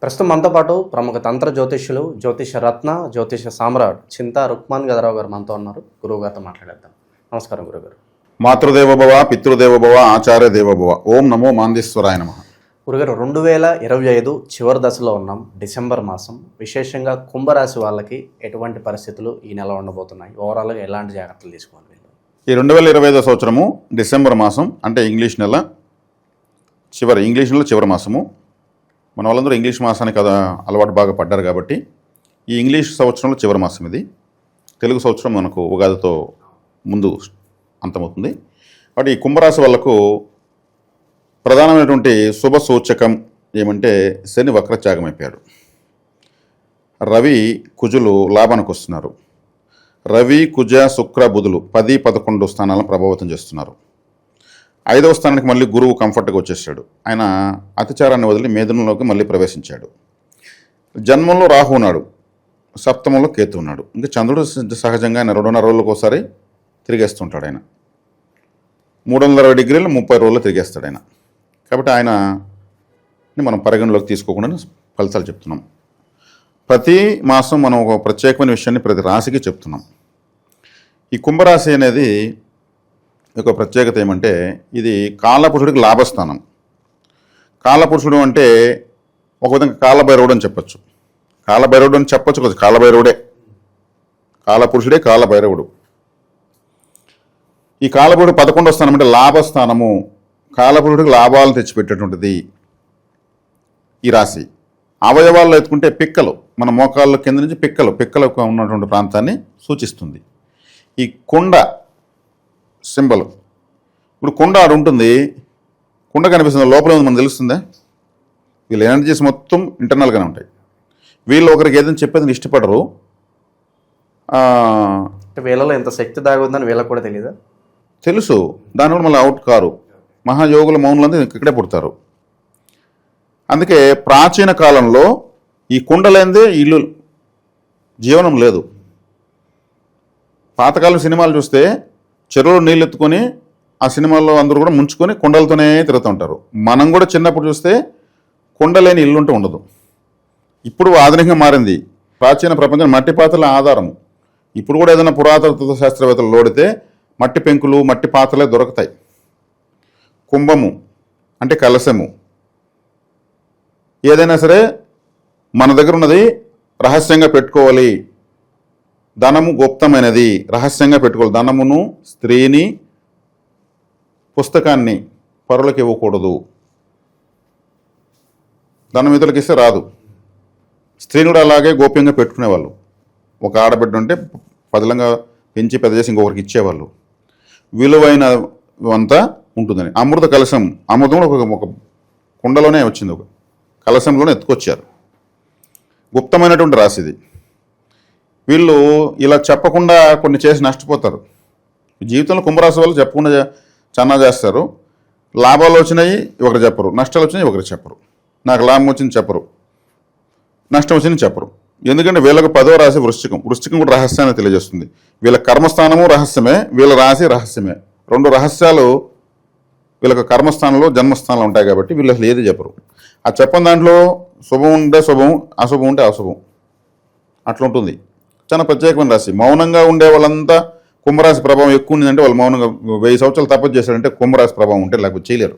ప్రస్తుతం మనతో పాటు ప్రముఖ తంత్ర జ్యోతిష్యులు, జ్యోతిష రత్న, జ్యోతిష సామ్రాట్ చింతా రుక్మాన్ గదరావు గారు మనతో ఉన్నారు. గురువుగారితో మాట్లాడేద్దాం. నమస్కారం గురుగారు. మాతృదేవోభవ, పితృదేవోభవ, ఆచార్య దేవోభవ. ఓం నమో మాందేశ్వరాయ నమః. గురుగారు, 2025 చివరి దశలో ఉన్నాం. డిసెంబర్ మాసం. విశేషంగా కుంభరాశి వాళ్ళకి ఎటువంటి పరిస్థితులు ఈ నెల ఉండబోతున్నాయి? ఓవరాల్గా ఎలాంటి జాగ్రత్తలు తీసుకోవాలి? ఈ 2025 సంవత్సరము డిసెంబర్ మాసం అంటే ఇంగ్లీష్ నెల చివరి మాసము. మన వాళ్ళందరూ ఇంగ్లీష్ మాసానికి అలవాటు బాగా పడ్డారు కాబట్టి ఈ ఇంగ్లీష్ సంవత్సరంలో చివరి మాసం ఇది. తెలుగు సంవత్సరం మనకు ఉగాదితో ముందు అంతమవుతుంది. కాబట్టి ఈ కుంభరాశి వాళ్ళకు ప్రధానమైనటువంటి శుభ సూచకం ఏమంటే శని వక్రత్యాగం అయిపోయాడు. రవి కుజులు లాభానికి వస్తున్నారు. రవి కుజ శుక్ర బుధులు 10, 11 స్థానాలను ప్రభావితం చేస్తున్నారు. 5వ స్థానానికి మళ్ళీ గురువు కంఫర్ట్గా వచ్చేసాడు. ఆయన అతిచారాన్ని వదిలి మేధనంలోకి మళ్ళీ ప్రవేశించాడు. జన్మంలో రాహు ఉన్నాడు, సప్తమంలో కేతు ఉన్నాడు. ఇంకా చంద్రుడు సహజంగా ఆయన 2.5 రోజులకు ఒకసారి తిరిగేస్తుంటాడు. ఆయన 360 డిగ్రీలు 30 రోజులు తిరిగేస్తాడు ఆయన. కాబట్టి ఆయనని మనం పరిగణలోకి తీసుకోకుండా ఫలితాలు చెప్తున్నాం. ప్రతి మాసం మనం ఒక ప్రత్యేకమైన విషయాన్ని ప్రతి రాశికి చెప్తున్నాం. ఈ కుంభరాశి అనేది ఒక ప్రత్యేకత ఏమంటే ఇది కాలపురుషుడికి లాభస్థానం. కాలపురుషుడు అంటే ఒక విధంగా కాలభైరవుడు అని చెప్పచ్చు. కాలభైరవుడు అని చెప్పచ్చు కదా, కాలభైరవుడే కాలపురుషుడే కాలభైరవుడు. ఈ కాలపురుడు 11వ స్థానం అంటే లాభస్థానము. కాలపురుడికి లాభాలను తెచ్చిపెట్టేటువంటిది ఈ రాశి. అవయవాల్లో ఎత్తుకుంటే పిక్కలు, మన మోకాళ్ళ కింద నుంచి పిక్కలకు ఉన్నటువంటి ప్రాంతాన్ని సూచిస్తుంది. ఈ కుండ సింబల్, ఇప్పుడు కుండ ఆడు ఉంటుంది, కుండ కనిపిస్తుంది, లోపల ఉంది మనకు తెలుస్తుందా? వీళ్ళ ఎనర్జీస్ మొత్తం ఇంటర్నల్గానే ఉంటాయి. వీళ్ళు ఒకరికి ఏదైనా చెప్పేది ఇష్టపడరు. వీళ్ళలో ఎంత శక్తి దాగుందని వీళ్ళకి కూడా తెలియదా? తెలుసు, దానివల్ల మళ్ళీ అవుట్ కారు. మహాయోగుల మౌనులంతా ఇక్కడే పుడతారు. అందుకే ప్రాచీన కాలంలో ఈ కుండలేందే ఇల్లు జీవనం లేదు. పాతకాలం సినిమాలు చూస్తే చెరువులో నీళ్ళు ఎత్తుకొని ఆ సినిమాల్లో అందరూ కూడా ముంచుకొని కుండలతోనే తిరుగుతూ ఉంటారు. మనం కూడా చిన్నప్పుడు చూస్తే కుండ లేని ఇల్లుంటూ ఉండదు. ఇప్పుడు ఆధునికంగా మారింది. ప్రాచీన ప్రపంచం మట్టి పాత్రల ఆధారము. ఇప్పుడు కూడా ఏదైనా పురాతత్వ శాస్త్రవేత్తలు లోడితే మట్టి పెంకులు, మట్టి పాత్రలే దొరుకుతాయి. కుంభము అంటే కలశము. ఏదైనా సరే మన దగ్గర ఉన్నది రహస్యంగా పెట్టుకోవాలి. ధనము గుప్తమైనది, రహస్యంగా పెట్టుకోవాలి. ధనమును, స్త్రీని, పుస్తకాన్ని పరులకు ఇవ్వకూడదు. ధనం ఇతరులకు ఇస్తే రాదు. స్త్రీని కూడా అలాగే గోప్యంగా పెట్టుకునేవాళ్ళు. ఒక ఆడబిడ్డ ఉంటే పదిలంగా పెంచి పెద్ద చేసి ఇంకొకరికి ఇచ్చేవాళ్ళు. విలువైన అంతా ఉంటుందని. అమృత కలశం, అమృతం కూడా ఒక కుండలోనే వచ్చింది, ఒక కలశంలోనే ఎత్తుకొచ్చారు. గుప్తమైనటువంటి రాశిది. వీళ్ళు ఇలా చెప్పకుండా కొన్ని చేసి నష్టపోతారు. జీవితంలో కుంభరాశి వాళ్ళు చెప్పకుండా చాలా చేస్తారు. లాభాలు వచ్చినాయి ఒకరు చెప్పరు, నష్టాలు వచ్చినాయి ఒకరు చెప్పరు. నాకు లాభం వచ్చింది చెప్పరు, నష్టం వచ్చింది చెప్పరు. ఎందుకంటే వీళ్ళకు 10వ రాశి వృశ్చికం కూడా రహస్యాన్ని తెలియజేస్తుంది. వీళ్ళ కర్మస్థానము రహస్యమే, వీళ్ళ రాశి రహస్యమే. 2 రహస్యాలు వీళ్ళకి కర్మస్థానంలో, జన్మస్థానంలో ఉంటాయి. కాబట్టి వీళ్ళు అసలు ఏది చెప్పరు. ఆ చెప్పని దాంట్లో శుభం ఉంటే శుభం, అశుభం ఉంటే అశుభం, అట్లా ఉంటుంది. చాలా ప్రత్యేకమైన రాశి. మౌనంగా ఉండే వాళ్ళంతా కుంభరాశి ప్రభావం ఎక్కువ ఉందంటే వాళ్ళు మౌనంగా 1000 సంవత్సరాలు తపస్సు చేశారంటే కుంభరాశి ప్రభావం ఉంటే, లేకపోతే చేయలేరు.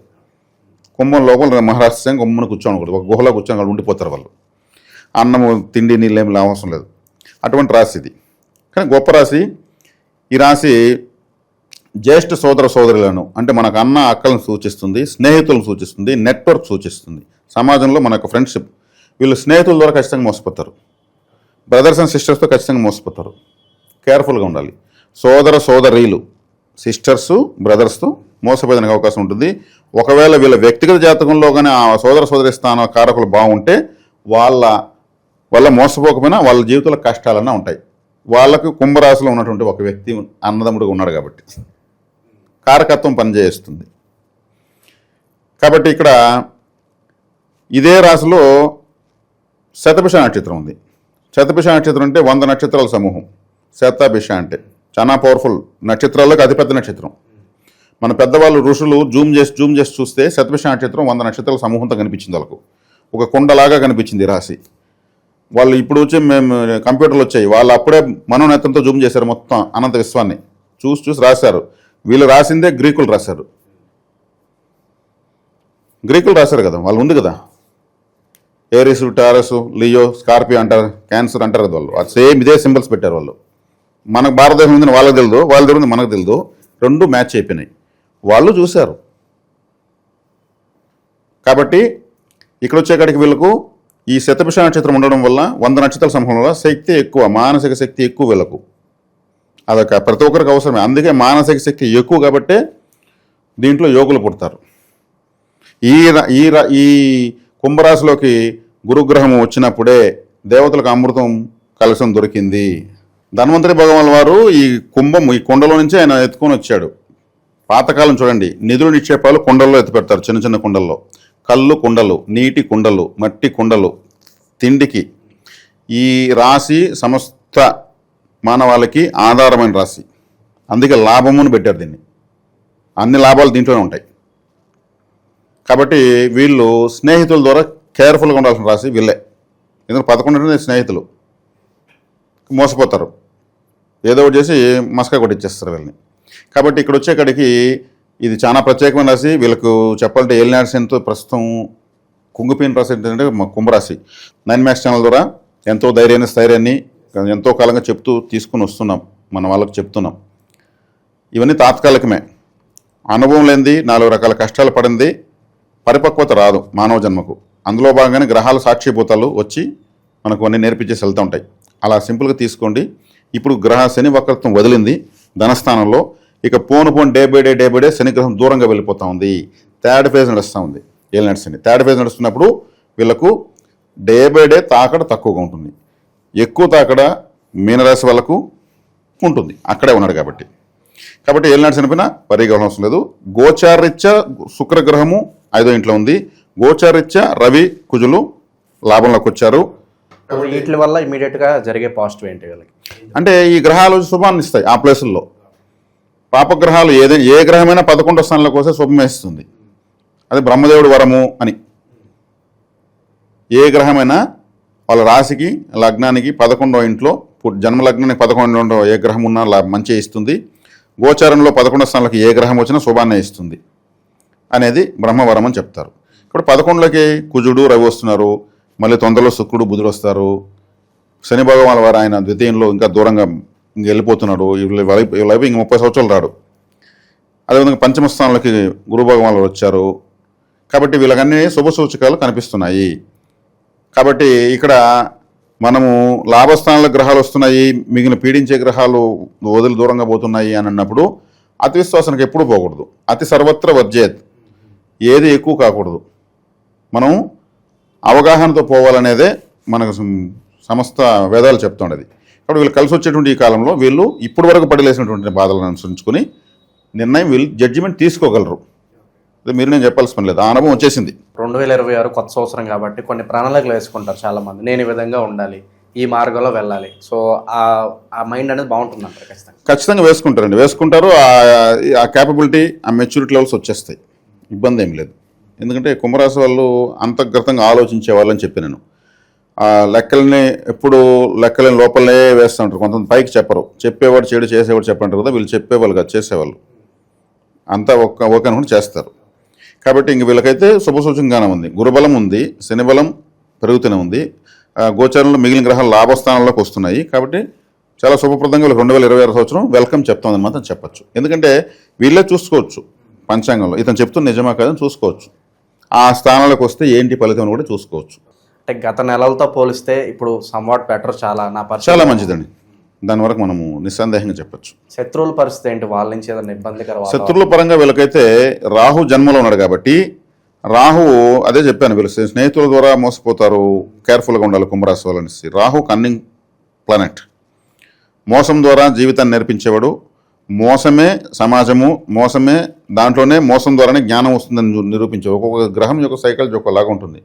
కుంభం లోపల మహారాష్ట్రంగా గుమ్మను కూర్చోనకూడదు, ఒక గుహలో కూర్చొని వాళ్ళు ఉండిపోతారు. వాళ్ళు అన్నము, తిండి, నీళ్ళు ఏమి అవసరం లేదు. అటువంటి రాశి ఇది. కానీ గొప్ప రాశి ఈ రాశి. జ్యేష్ఠ సోదర సోదరులను అంటే మనకు అన్న అక్కలను సూచిస్తుంది, స్నేహితులను సూచిస్తుంది, నెట్వర్క్ సూచిస్తుంది. సమాజంలో మన యొక్క ఫ్రెండ్షిప్. వీళ్ళు స్నేహితుల ద్వారా ఖచ్చితంగా మోసపోతారు. బ్రదర్స్ అండ్ సిస్టర్స్తో ఖచ్చితంగా మోసపోతారు. కేర్ఫుల్గా ఉండాలి. సోదర సోదరీలు, సిస్టర్సు, బ్రదర్స్తో మోసపోయేదానికి అవకాశం ఉంటుంది. ఒకవేళ వీళ్ళ వ్యక్తిగత జాతకంలో కానీ ఆ సోదర సోదరి స్థాన కారకులు బాగుంటే వాళ్ళ వల్ల మోసపోకపోయినా వాళ్ళ జీవితంలో కష్టాలన్నా ఉంటాయి. వాళ్ళకు కుంభరాశిలో ఉన్నటువంటి ఒక వ్యక్తి అన్నదమ్ముడుగా ఉన్నాడు కాబట్టి కారకత్వం పనిచేస్తుంది. కాబట్టి ఇక్కడ ఇదే రాశిలో శతభిష నక్షత్రం ఉంది. శతభిష నక్షత్రం అంటే 100 నక్షత్రాల సమూహం. శతభిష అంటే చాలా పవర్ఫుల్ నక్షత్రాలకు అతిపెద్ద నక్షత్రం. మన పెద్దవాళ్ళు ఋషులు జూమ్ చేసి చూస్తే శతభిష నక్షత్రం 100 నక్షత్రాల సమూహంతో కనిపించింది వాళ్ళకు. ఒక కుండలాగా కనిపించింది ఈ రాశి. వాళ్ళు ఇప్పుడు వచ్చి మేము కంప్యూటర్లు వచ్చాయి, వాళ్ళు అప్పుడే మనోనేత్రంతో జూమ్ చేశారు మొత్తం అనంత విశ్వాన్ని చూసి రాశారు. వీళ్ళు రాసిందే గ్రీకులు రాశారు కదా, వాళ్ళు ఉంది కదా, ఏరిస్, టారస్, లియో, స్కార్పియో అంటారు, క్యాన్సర్ అంటారు కదా, వాళ్ళు సేమ్ ఇదే సింబల్స్ పెట్టారు వాళ్ళు. మనకు భారతదేశం ఉంది వాళ్ళకి తెలియదు, వాళ్ళ తెలియదు మనకు తెలియదు, రెండు మ్యాచ్ అయిపోయినాయి, వాళ్ళు చూశారు. కాబట్టి ఇక్కడ వచ్చేకాడికి వీళ్ళకు ఈ శతభిష నక్షత్రం ఉండడం వల్ల 100 నక్షత్రాల సమూహం వల్ల శక్తి ఎక్కువ, మానసిక శక్తి ఎక్కువ వీళ్ళకు. అదొక ప్రతి ఒక్కరికి అవసరమే. అందుకే మానసిక శక్తి ఎక్కువ కాబట్టే దీంట్లో యోగులు పుడతారు. ఈ కుంభరాశిలోకి గురుగ్రహం వచ్చినప్పుడే దేవతలకు అమృతం కలశం దొరికింది. ధన్వంతరి భగవాన్ వారు ఈ కుండలో నుంచి ఆయన ఎత్తుకొని వచ్చాడు. పాతకాలం చూడండి, నిధులు నిక్షేపాలు కుండల్లో ఎత్తి పెడతారు, చిన్న చిన్న కుండల్లో. కళ్ళు కుండలు, నీటి కుండలు, మట్టి కుండలు, తిండికి. ఈ రాశి సమస్త మానవాళికి ఆధారమైన రాశి, అందుకే లాభమును పెట్టారు దీన్ని. అన్ని లాభాలు దీంట్లోనే ఉంటాయి. కాబట్టి వీళ్ళు స్నేహితుల ద్వారా కేర్ఫుల్గా ఉండాల్సిన రాశి వీళ్ళే. ఎందుకంటే 11 స్నేహితులు మోసపోతారు, ఏదో ఒకటి చేసి మస్కా కొట్టిచ్చేస్తారు వీళ్ళని. కాబట్టి ఇక్కడ వచ్చేకాడికి ఇది చాలా ప్రత్యేకమైన రాశి. వీళ్ళకు చెప్పాలంటే ఏలినాటి శనితో ప్రస్తుతం కుంగిపోయిన రాశి ఏంటంటే కుంభరాశి. 9 మ్యాక్స్ ఛానల్ ద్వారా ఎంతో ధైర్యాన్ని స్థైర్యాన్ని ఎంతో కాలంగా తీసుకుని వస్తున్నాం, మన వాళ్ళకు చెప్తున్నాం. ఇవన్నీ తాత్కాలికమే. అనుభవం లేనిది, 4 రకాల కష్టాలు పడింది పరిపక్వత రాదు మానవ జన్మకు. అందులో భాగంగానే గ్రహాలు సాక్షిభూతాలు వచ్చి మనకు అన్నీ నేర్పించేసి వెళ్తూ ఉంటాయి. అలా సింపుల్గా తీసుకోండి. ఇప్పుడు శని వక్రత్వం వదిలింది ధనస్థానంలో. ఇక పోను డే బై డే శనిగ్రహం దూరంగా వెళ్ళిపోతూ ఉంది. థర్డ్ ఫేజ్ నడుస్తూ ఉంది ఏలినాటి శని. థర్డ్ ఫేజ్ నడుస్తున్నప్పుడు వీళ్ళకు డే బై డే తాకడ తక్కువగా ఉంటుంది. ఎక్కువ తాకడ మీనరాశి వాళ్ళకు ఉంటుంది, అక్కడే ఉన్నాడు కాబట్టి. ఏలినాటి శని పైన వరిగా అవసరం లేదు. గోచారీత్యా శుక్రగ్రహము 5వ ఇంట్లో ఉంది. గోచారీత్యా రవి, కుజులు లాభంలోకి వచ్చారు. వీటి వల్ల ఇమీడియట్గా జరిగే పాజిటివ్ ఏంటి వీళ్ళకి అంటే ఈ గ్రహాలు శుభాన్ని ఇస్తాయి. ఆ ప్లేసుల్లో పాపగ్రహాలు ఏ గ్రహమైనా 11వ స్థానంలోకి వస్తే శుభమేస్తుంది. అది బ్రహ్మదేవుడు వరము అని. ఏ గ్రహమైనా వాళ్ళ రాశికి లగ్నానికి 11వ ఇంట్లో, జన్మలగ్నానికి 11వ ఏ గ్రహం ఉన్నా మంచి ఇస్తుంది. గోచారంలో 11వ స్థానంలోకి ఏ గ్రహం వచ్చినా శుభాన్నే ఇస్తుంది అనేది బ్రహ్మవరం అని చెప్తారు. ఇప్పుడు 11లోకి కుజుడు, రవి వస్తున్నారు. మళ్ళీ తొందరలో శుక్రుడు, బుధుడు వస్తారు. శని భగవాన్ వారు ఆయన ద్వితీయంలో ఇంకా దూరంగా వెళ్ళిపోతున్నాడు. వీళ్ళవి ఇంక 30 సంవత్సరాలు రాడు. అదేవిధంగా పంచమ స్థానంలోకి గురు భగవాన్ వారు వచ్చారు. కాబట్టి వీళ్ళకన్నీ శుభ సూచకాలు కనిపిస్తున్నాయి. కాబట్టి ఇక్కడ మనము లాభస్థానాల గ్రహాలు వస్తున్నాయి, మిగిలిన పీడించే గ్రహాలు వదిలి దూరంగా పోతున్నాయి అని అన్నప్పుడు అతి విశ్వాసానికి ఎప్పుడు పోకూడదు. అతి సర్వత్ర వర్జేత్, ఏది ఎక్కువ కాకూడదు. మనం అవగాహనతో పోవాలనేదే మనకు సమస్త వేదాలు చెప్తుండేది. కాబట్టి వీళ్ళు కలిసి వచ్చేటువంటి ఈ కాలంలో వీళ్ళు ఇప్పటి వరకు పడిలేసినటువంటి బాధలను అనుసరించుకొని వీళ్ళు జడ్జిమెంట్ తీసుకోగలరు. అదే మీరు నేను చెప్పాల్సిన పని లేదు, ఆ అనుభవం వచ్చేసింది. 2026 కొత్త సంవత్సరం కాబట్టి కొన్ని ప్రణాళికలు వేసుకుంటారు చాలామంది. నేను ఈ విధంగా ఉండాలి, ఈ మార్గంలో వెళ్ళాలి. సో ఆ మైండ్ అనేది బాగుంటుంది అంటారు. ఖచ్చితంగా వేసుకుంటారు. ఆ క్యాపబిలిటీ, ఆ మెచ్యూరిటీ లెవెల్స్ వచ్చేస్తాయి, ఇబ్బంది ఏం లేదు. ఎందుకంటే కుంభరాశి వాళ్ళు అంతర్గతంగా ఆలోచించే వాళ్ళని చెప్పి నేను లెక్కల్ని ఎప్పుడు లెక్కలని లోపలనే వేస్తూ ఉంటారు. కొంతమంది పైకి చెప్పరు, చెప్పేవాడు చెడు చేసేవాడు చెప్పంటారు కదా, వీళ్ళు చెప్పేవాళ్ళు కాదు, చేసేవాళ్ళు అంతా ఒక అనుకుని చేస్తారు. కాబట్టి ఇంక వీళ్ళకైతే శుభసూచకంగానే ఉంది. గురుబలం ఉంది, శని బలం పెరుగుతూనే ఉంది. గోచారంలో మిగిలిన గ్రహాలు లాభస్థానంలోకి వస్తున్నాయి. కాబట్టి చాలా శుభప్రదంగా 2026 సంవత్సరం వెల్కమ్ చెప్తామని మాత్రం చెప్పచ్చు. ఎందుకంటే వీళ్ళే చూసుకోవచ్చు పంచాంగంలో ఇతను చెప్తున్న నిజమా కాదని చూసుకోవచ్చు. ఆ స్థానాలకు వస్తే ఏంటి ఫలితం కూడా చూసుకోవచ్చు. అంటే గత నెలలతో పోలిస్తే ఇప్పుడు సమ్వాట్ బెటర్, చాలా మంచిదండి. దాని వరకు మనము నిస్సందేహంగా చెప్పచ్చు. శత్రువుల పరిస్థితి ఏంటి, వాళ్ళ నుంచి ఏదైనా ఇబ్బందికర? శత్రువుల పరంగా వీళ్ళకైతే రాహు జన్మలో ఉన్నాడు కాబట్టి రాహువు అదే చెప్పాను, వీళ్ళు స్నేహితుల ద్వారా మోసపోతారు, కేర్ఫుల్గా ఉండాలి కుంభరాశి వాళ్ళని. రాహు కన్నింగ్ ప్లానెట్, మోసం ద్వారా జీవితాన్ని నేర్పించేవాడు. మోసమే సమాజము, మోసమే దాంట్లోనే మోసం ద్వారానే జ్ఞానం వస్తుందని నిరూపించే ఒక్కొక్క గ్రహం యొక్క సైకిల్ ఒకలాగా ఉంటుంది.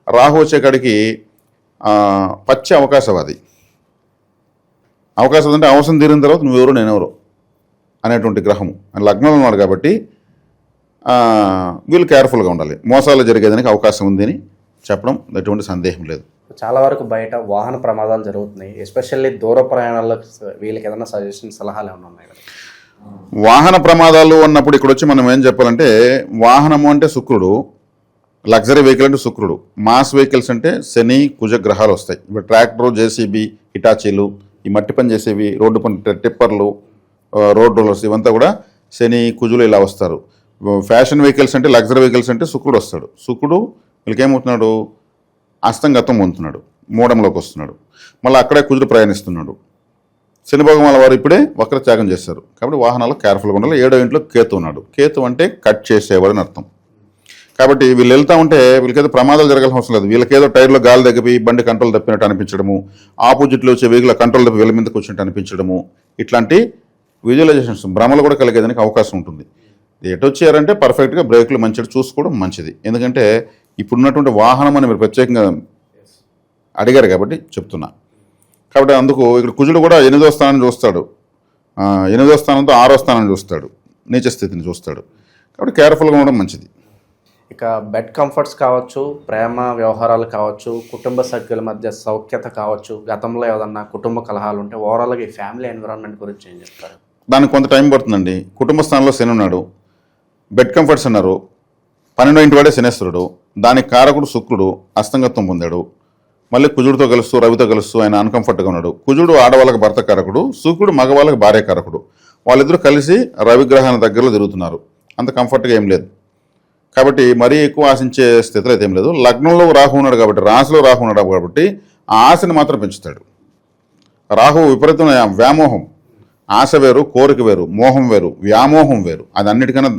రాహు వచ్చేకాడికి పచ్చి అవకాశవాది అంటే అవసరం తీరిన తర్వాత నువ్వెవరు నేనెవరు అనేటువంటి గ్రహము లగ్నంలో ఉన్నాడు. కాబట్టి వీళ్ళు కేర్ఫుల్గా ఉండాలి, మోసాలు జరిగేదానికి అవకాశం ఉందని చెప్పడం ఎటువంటి సందేహం లేదు. చాలా వరకు బయట వాహన ప్రమాదాలు జరుగుతున్నాయి, ఎస్పెషల్లీ దూర ప్రయాణాలకు వీళ్ళకి ఏదైనా సజెషన్ సలహాలు ఏమైనా ఉన్నాయి కదా? వాహన ప్రమాదాలు అన్నప్పుడు ఇక్కడ వచ్చి మనం ఏం చెప్పాలంటే, వాహనము అంటే శుక్రుడు, లగ్జరీ వెహికల్ అంటే శుక్రుడు, మాస్ వెహికల్స్ అంటే శని కుజ గ్రహాలు వస్తాయి. ఇప్పుడు ట్రాక్టర్, జేసీబీ, హిటాచీలు, ఈ మట్టి పని చేసేవి, రోడ్డు పని టిప్పర్లు, రోడ్ రోలర్స్, ఇవంతా కూడా శని కుజులు ఇలా వస్తారు. ఫ్యాషన్ వెహికల్స్ అంటే లగ్జరీ వెహికల్స్ అంటే శుక్రుడు వస్తాడు. శుక్రుడు వీళ్ళకి ఏమవుతున్నాడు, అస్తంగతం పొందుతున్నాడు, మూడంలోకి వస్తున్నాడు. మళ్ళీ అక్కడే కుజుడు ప్రయాణిస్తున్నాడు. శని భగవాన్ వారు ఇప్పుడే వక్రత్యాగం చేశారు. కాబట్టి వాహనాలు కేర్ఫుల్గా ఉండాలి. 7వ ఇంట్లో కేతు ఉన్నాడు. కేతు అంటే కట్ చేసేవాడని అర్థం. కాబట్టి వీళ్ళు వెళ్తూ ఉంటే వీళ్ళకేదో ప్రమాదాలు జరగాల్సిన అవసరం లేదు. వీళ్ళకేదో టైర్లో గాలి తగ్గిపోయి బండి కంట్రోల్ తప్పినట్టు అనిపించడము, ఆపోజిట్లో వచ్చే వెహికల్ కంట్రోల్ తప్పి వీళ్ళ మీదకి వచ్చినట్టు అనిపించడము, ఇట్లాంటి విజువలైజేషన్స్ భ్రమలు కూడా కలిగేదానికి అవకాశం ఉంటుంది. ఎటు వచ్చారంటే పర్ఫెక్ట్గా బ్రేకులు మంచిగా చూసుకోవడం మంచిది. ఎందుకంటే ఇప్పుడున్నటువంటి వాహనం అని మీరు ప్రత్యేకంగా అడిగారు కాబట్టి చెప్తున్నా. కాబట్టి అందుకు ఇక్కడ కుజుడు కూడా 8వ స్థానం చూస్తాడు, 8వ స్థానంతో 6వ స్థానం చూస్తాడు, నీచ స్థితిని చూస్తాడు. కాబట్టి కేర్ఫుల్గా ఉండడం మంచిది. ఇక బెడ్ కంఫర్ట్స్ కావచ్చు, ప్రేమ వ్యవహారాలు కావచ్చు, కుటుంబ సభ్యుల మధ్య సౌఖ్యత కావచ్చు, గతంలో ఏదన్నా కుటుంబ కలహాలు ఉంటే ఓవరాల్గా ఈ ఫ్యామిలీ ఎన్విరాన్మెంట్ గురించి ఏం చెప్తారు? దానికి కొంత టైం పడుతుందండి. కుటుంబ స్థానంలో శని ఉన్నాడు, బెడ్ కంఫర్ట్స్ అన్నారు, 12వ ఇంటి వాడే శనేశ్వరుడు, దానికి కారకుడు శుక్రుడు అస్తంగత్వం పొందాడు. మళ్ళీ కుజుడితో కలుస్తూ రవితో కలుస్తూ ఆయన అన్కంఫర్ట్గా ఉన్నాడు. కుజుడు ఆడవాళ్ళకి భర్త కారకుడు, శుక్రుడు మగవాళ్ళకి భార్య కారకుడు. వాళ్ళిద్దరూ కలిసి రవిగ్రహాల దగ్గరలో తిరుగుతున్నారు. అంత కంఫర్ట్గా ఏం లేదు. కాబట్టి మరీ ఎక్కువ ఆశించే స్థితిలో అయితే ఏం లేదు. లగ్నంలో రాహు ఉన్నాడు కాబట్టి, రాశిలో రాహు ఉన్నాడు కాబట్టి ఆ ఆశని మాత్రం పెంచుతాడు. రాహు విపరీతమైన వ్యామోహం. ఆశ వేరు, కోరిక వేరు, మోహం వేరు, వ్యామోహం వేరు. అది అన్నిటికన్నా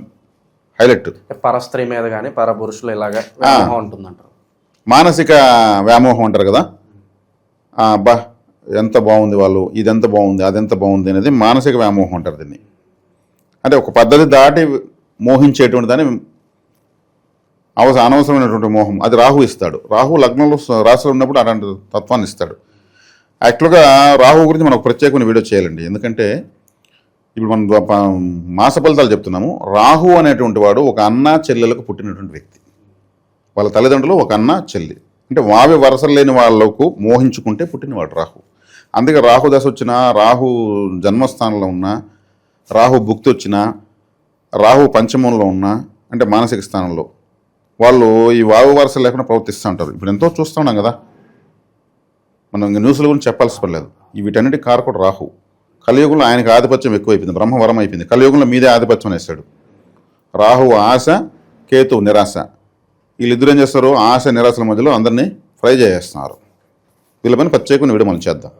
హైలైట్. పరస్త్రీ మీద కానీ పరపురుషులు ఇలాగా వ్యామోహం ఉంటుందంటారు. మానసిక వ్యామోహం అంటారు కదా, బా ఎంత బాగుంది వాళ్ళు, ఇదెంత బాగుంది, అదెంత బాగుంది అనేది మానసిక వ్యామోహం అంటారు దీన్ని. అంటే ఒక పద్ధతి దాటి మోహించేటువంటి దాన్ని అనవసరమైనటువంటి మోహం, అది రాహు ఇస్తాడు. రాహు లగ్నంలో రాశిలో ఉన్నప్పుడు అలాంటి తత్వాన్ని ఇస్తాడు. యాక్చువల్గా రాహు గురించి మనం ఒక ప్రత్యేకమైన వీడియో చేయాలండి. ఎందుకంటే ఇప్పుడు మనం మాస ఫలితాలు చెప్తున్నాము. రాహు అనేటువంటి వాడు ఒక అన్న చెల్లెలకు పుట్టినటువంటి వ్యక్తి. వాళ్ళ తల్లిదండ్రులు ఒక అన్న చెల్లి, అంటే వావి వరసలు లేని వాళ్ళకు మోహించుకుంటే పుట్టినవాడు రాహు. అందుకే రాహు దశ వచ్చినా, రాహు జన్మస్థానంలో ఉన్నా, రాహు భుక్తి వచ్చినా, రాహు పంచమంలో ఉన్నా, అంటే మానసిక స్థానంలో వాళ్ళు ఈ వావి వరసలు లేకుండా ప్రవర్తిస్తూ ఉంటారు. ఇప్పుడు ఎంతో చూస్తూ ఉన్నాం కదా, మనం న్యూస్ల గురించి చెప్పాల్సి పడలేదు. వీటన్నిటి కారకుడు రాహు. కలియుగంలో ఆయనకి ఆధిపత్యం ఎక్కువైపోయింది, బ్రహ్మవరం అయిపోయింది. కలియుగంలో మీదే ఆధిపత్యం వేశాడు. రాహు ఆశ, కేతు నిరాశ. వీళ్ళిద్దరు ఏం చేస్తారు, ఆశ నిరాశల మధ్యలో అందరినీ ఫ్రై చేసేస్తున్నారు. వీళ్ళ పైన ప్రత్యేకమైన వీడియో మనం చేద్దాం.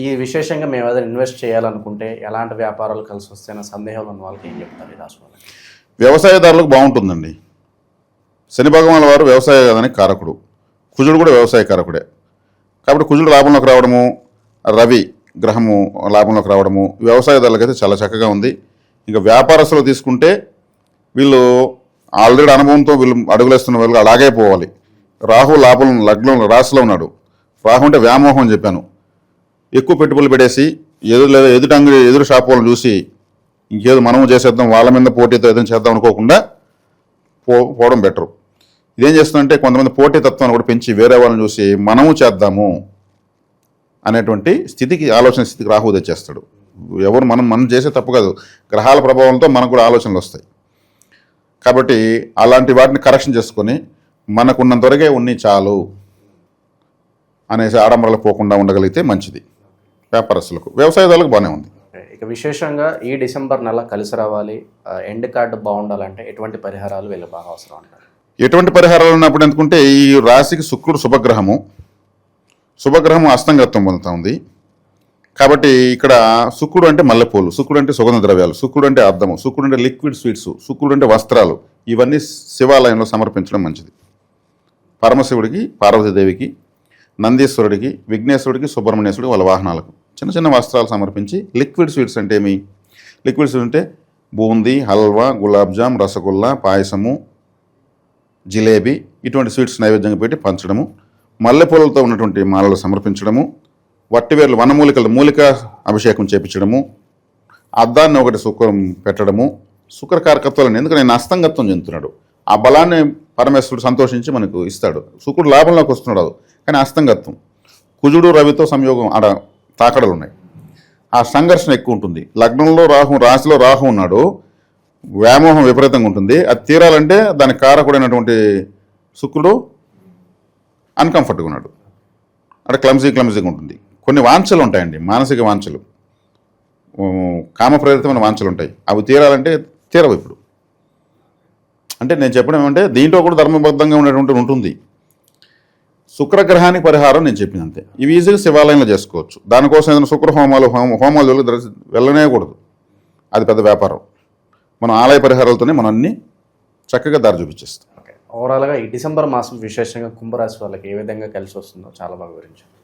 ఈ విశేషంగా మేము ఏదైనా ఇన్వెస్ట్ చేయాలనుకుంటే ఎలాంటి వ్యాపారాలు కలిసి వస్తాయన్న సందేహాలు ఉన్న వాళ్ళకి ఏం చెప్తారు ఈ రాశి వాళ్ళకి? వ్యవసాయదారులకు బాగుంటుందండి. శని భగవాన్ వారు వ్యవసాయానికి కారకుడు, కుజుడు కూడా వ్యవసాయ కారకుడే. కాబట్టి కుజుడు లాభంలోకి రావడము, రవి గ్రహము లాభంలోకి రావడము వ్యవసాయదారులకైతే చాలా చక్కగా ఉంది. ఇంకా వ్యాపారస్తులు తీసుకుంటే వీళ్ళు ఆల్రెడీ అనుభవంతో వీళ్ళు అడుగులేస్తున్న వాళ్ళు అలాగే పోవాలి. రాహు లగ్నం రాశిలో ఉన్నాడు. రాహు అంటే వ్యామోహం అని చెప్పాను. ఎక్కువ పెట్టుబడులు పెట్టేసి ఎదురు షాప్ వాళ్ళని చూసి ఇంకేదో మనము చేసేద్దాం, వాళ్ళ మీద పోటీతో ఏదైనా చేద్దాం అనుకోకుండా పోవడం బెటరు. ఇదేం చేస్తుందంటే కొంతమంది పోటీతత్వాన్ని కూడా పెంచి వేరే వాళ్ళని చూసి మనము చేద్దాము అనేటువంటి స్థితికి, ఆలోచన స్థితికి రాహు తెచ్చేస్తాడు. ఎవరు మనం చేసే తప్పు కాదు, గ్రహాల ప్రభావంతో మనకు కూడా ఆలోచనలు వస్తాయి. కాబట్టి అలాంటి వాటిని కరెక్షన్ చేసుకొని మనకున్నంతవరకే ఉన్ని చాలు అనేసి ఆడంబరాలకు పోకుండా ఉండగలిగితే మంచిది. వ్యాపారస్తులకు, వ్యవసాయదారులకు బాగానే ఉంది. ఇక విశేషంగా ఈ డిసెంబర్ నెల కలిసి రావాలి, ఎండ్ కార్డు బాగుండాలంటే ఎటువంటి పరిహారాలు వీళ్ళు బాగా అవసరం అంటారు? ఎటువంటి పరిహారాలు ఉన్నప్పుడు ఎందుకంటే ఈ రాశికి శుక్రుడు శుభగ్రహము అస్తంగత్వం పొందుతూ ఉంది. కాబట్టి ఇక్కడ శుక్రుడు అంటే మల్లెపూలు, శుక్రుడు అంటే సుగంధ ద్రవ్యాలు, శుక్రుడు అంటే అద్దము, శుక్రుడు అంటే లిక్విడ్ స్వీట్స్, శుక్రుడు అంటే వస్త్రాలు, ఇవన్నీ శివాలయంలో సమర్పించడం మంచిది. పరమశివుడికి, పార్వతీదేవికి, నందీశ్వరుడికి, విఘ్నేశ్వరుడికి, సుబ్రహ్మణ్యేశ్వరుడికి వాళ్ళ వాహనాలకు చిన్న చిన్న వస్త్రాలు సమర్పించి, లిక్విడ్ స్వీట్స్ అంటే ఏమి? లిక్విడ్ స్వీట్స్ అంటే బూందీ, హల్వా, గులాబ్ జామ్, రసగుల్లా, పాయసము, జిలేబీ, ఇటువంటి స్వీట్స్ నైవేద్యంగా పెట్టి పంచడము, మల్లెపూలతో ఉన్నటువంటి మాలలు సమర్పించడము, వట్టివేర్లు మూలిక అభిషేకం చేపించడము, అద్దాన్ని ఒకటి శుక్రం పెట్టడము, శుక్ర కారకత్వాలను, ఎందుకంటే నేను అస్తంగత్వం చెందుతున్నాడు, ఆ బలాన్ని పరమేశ్వరుడు సంతోషించి మనకు ఇస్తాడు. శుక్రుడు లాభంలోకి వస్తున్నాడు, కానీ అస్తంగత్వం. కుజుడు రవితో సంయోగం ఆడ తాకడలు ఉన్నాయి, ఆ సంఘర్షణ ఎక్కువ ఉంటుంది. లగ్నంలో రాహు, రాశిలో రాహు ఉన్నాడు, వ్యామోహం విపరీతంగా ఉంటుంది. అది తీరాలంటే దానికి కారకుడైనటువంటి శుక్రుడు అన్కంఫర్ట్గా ఉన్నాడు, అక్కడ క్లమ్జీగా ఉంటుంది. కొన్ని వాంఛలు ఉంటాయండి, మానసిక వాంఛలు, కామప్రేరితమైన వాంఛలు ఉంటాయి. అవి తీరాలంటే తీరవు. ఇప్పుడు అంటే నేను చెప్పడం ఏమంటే దీంట్లో కూడా ధర్మబద్ధంగా ఉండేటువంటి ఉంటుంది. శుక్రగ్రహానికి పరిహారం నేను చెప్పింది అంతే. ఇవి ఈజీగా శివాలయంలో చేసుకోవచ్చు. దానికోసం ఏదైనా శుక్ర హోమాలు వెళ్ళనేకూడదు, అది పెద్ద వ్యాపారం. మనం ఆలయ పరిహారాలతోనే మనం అన్ని చక్కగా దారి చూపించేస్తాం. ఓకే, ఓవరాల్గా ఈ డిసెంబర్ మాసం విశేషంగా కుంభరాశి వాళ్ళకి ఏ విధంగా కలిసి వస్తుందో చాలా బాగా వివరించారు.